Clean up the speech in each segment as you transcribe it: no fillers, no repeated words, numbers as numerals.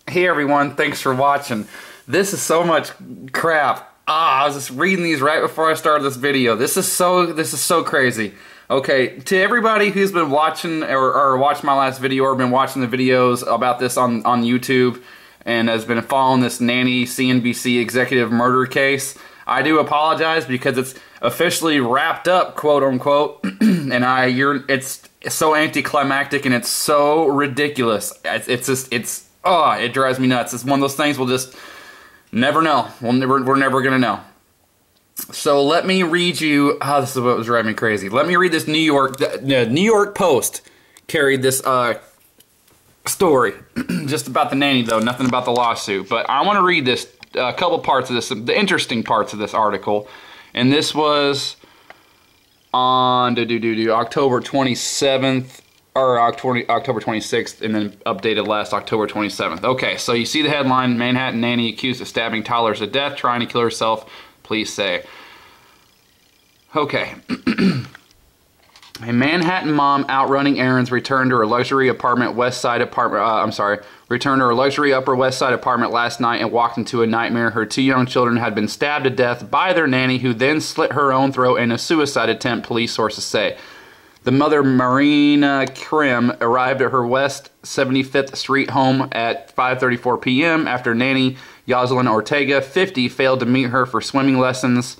Hey everyone, thanks for watching. This is so much crap. I was just reading these right before I started this video. This is so crazy. Okay, to everybody who's been watching or watched my last video or been watching the videos about this on YouTube and has been following this nanny Cnbc executive murder case, I do apologize because it's officially wrapped up, quote unquote, and it's so anticlimactic and it's so ridiculous. It drives me nuts. It's one of those things we'll just never know. We're never gonna know. So let me read you. Oh, this is what was driving me crazy. Let me read this New York Post carried this story just about the nanny though, nothing about the lawsuit. But I want to read this a couple parts of this, the interesting parts of this article, and this was on October 27th. Or October 26th, and then updated last October 27th. Okay, so you see the headline, Manhattan nanny accused of stabbing toddlers to death, trying to kill herself, police say. Okay. A Manhattan mom out running errands returned to her luxury apartment returned to her luxury Upper West Side apartment last night and walked into a nightmare. Her two young children had been stabbed to death by their nanny, who then slit her own throat in a suicide attempt, police sources say. The mother, Marina Krim, arrived at her West 75th Street home at 5:34 p.m. after nanny Yoselin Ortega, 50, failed to meet her for swimming lessons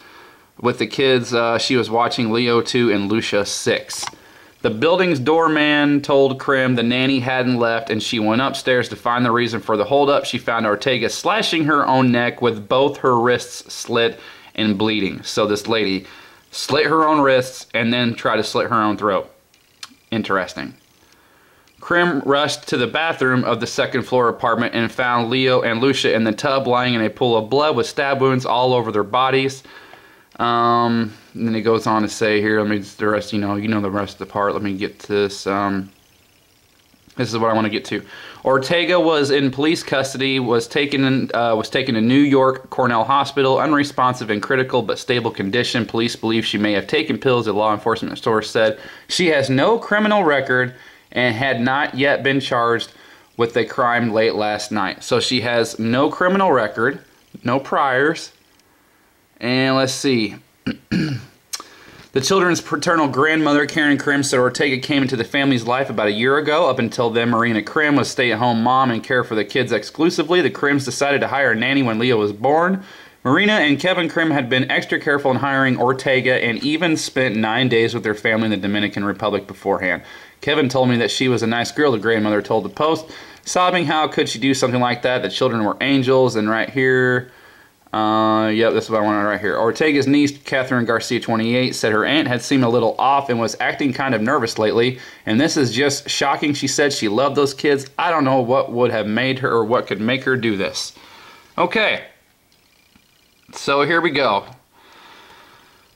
with the kids she was watching, Leo 2 and Lucia 6. The building's doorman told Krim the nanny hadn't left, and she went upstairs to find the reason for the holdup. She found Ortega slashing her own neck with both her wrists slit and bleeding. So this lady slit her own wrists and then tried to slit her own throat. Interesting. Krim rushed to the bathroom of the second floor apartment and found Leo and Lucia in the tub lying in a pool of blood with stab wounds all over their bodies. And then he goes on to say here, let me the rest, you know the rest of the part. Let me get to this. This is what I want to get to. Ortega was in police custody, was taken to New York Cornell Hospital, unresponsive in critical but stable condition. Police believe she may have taken pills, a law enforcement source said. She has no criminal record and had not yet been charged with a crime late last night. So she has no criminal record, no priors, and let's see. The children's paternal grandmother, Karen Krim, said Ortega came into the family's life about a year ago. Up until then, Marina Krim was stay-at-home mom and care for the kids exclusively. The Krims decided to hire a nanny when Leo was born. Marina and Kevin Krim had been extra careful in hiring Ortega and even spent 9 days with their family in the Dominican Republic beforehand. Kevin told me that she was a nice girl, the grandmother told the Post, sobbing, how could she do something like that? The children were angels. And right here, yep, this is what I wanted right here. Ortega's niece, Catherine Garcia, 28, said her aunt had seemed a little off and was acting kind of nervous lately. And this is just shocking. She said she loved those kids. I don't know what would have made her or what could make her do this. Okay. So here we go.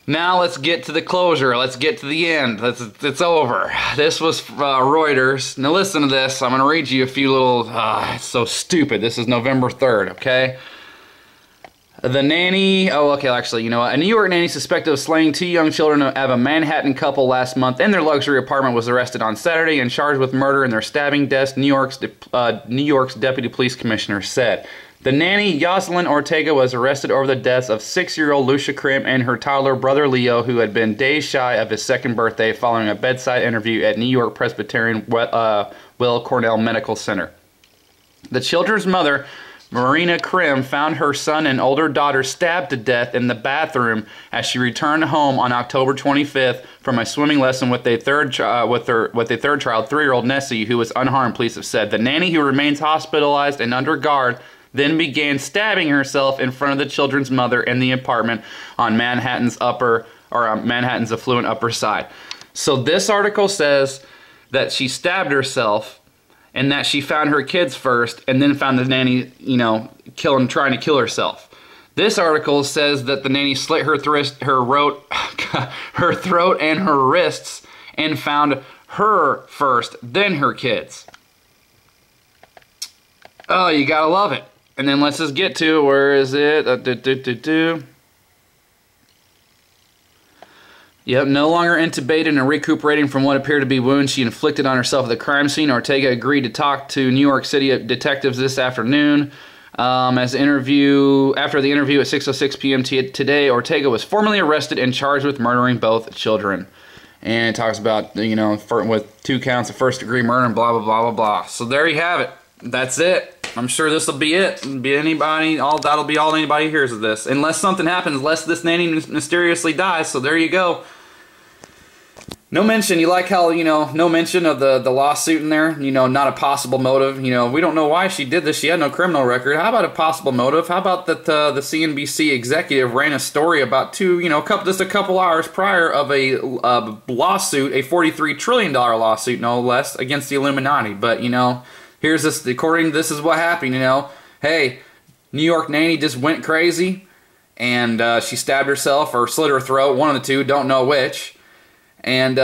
Now let's get to the closure. Let's get to the end. It's over. This was Reuters. Now listen to this. I'm going to read you a few little... it's so stupid. This is November 3rd, okay? The nanny, actually, you know what? A New York nanny suspected of slaying two young children of a Manhattan couple last month in their luxury apartment was arrested on Saturday and charged with murder in their stabbing deaths, New York's deputy police commissioner said. The nanny, Yoselin Ortega, was arrested over the deaths of 6-year-old Lucia Krim and her toddler brother Leo, who had been days shy of his second birthday following a bedside interview at New York Presbyterian Weill Cornell Medical Center. The children's mother, Marina Krim, found her son and older daughter stabbed to death in the bathroom as she returned home on October 25th from a swimming lesson with a third child, 3-year-old Nessie, who was unharmed, police have said. The nanny, who remains hospitalized and under guard, then began stabbing herself in front of the children's mother in the apartment on Manhattan's affluent Upper Side. So this article says that she stabbed herself and that she found her kids first and then found the nanny, trying to kill herself. This article says that the nanny slit her throat and her wrists and found her first, then her kids. Oh, you gotta love it. And then let's just get to, where is it? Yep, no longer intubated and recuperating from what appeared to be wounds she inflicted on herself at the crime scene. Ortega agreed to talk to New York City detectives this afternoon. After the interview at 6:06 p.m. today, Ortega was formally arrested and charged with murdering both children. And it talks about, you know, with 2 counts of first-degree murder and blah, blah, blah, blah, blah. So there you have it. That's it. I'm sure this will be it. That'll be all anybody hears of this. Unless something happens, unless this nanny mysteriously dies. So there you go. No mention, you like how, you know, no mention of the lawsuit in there, you know, not a possible motive. You know, we don't know why she did this. She had no criminal record. How about a possible motive? How about that the Cnbc executive ran a story about just a couple hours prior of a lawsuit, a $43 trillion lawsuit, no less, against the Illuminati. But, you know, here's this, this is what happened, you know. Hey, New York nanny just went crazy, and she stabbed herself or slit her throat, one of the two, don't know which. And,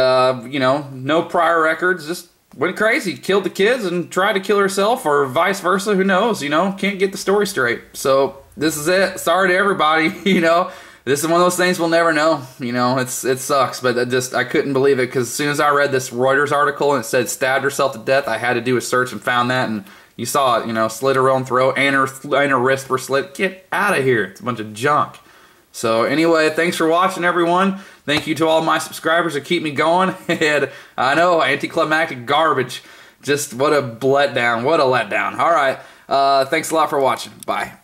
you know, no prior records, just went crazy, killed the kids and tried to kill herself, or vice versa, who knows, you know, can't get the story straight. So, this is it. Sorry to everybody, you know, this is one of those things we'll never know, you know, it sucks, but I couldn't believe it, because as soon as I read this Reuters article and it said stabbed herself to death, I had to do a search and found that, and you saw it, you know, slit her own throat, and her wrists were slit. Get out of here. It's a bunch of junk. So anyway, thanks for watching, everyone. Thank you to all my subscribers that keep me going. And I know, anticlimactic garbage. Just what a letdown. What a letdown. All right. Thanks a lot for watching. Bye.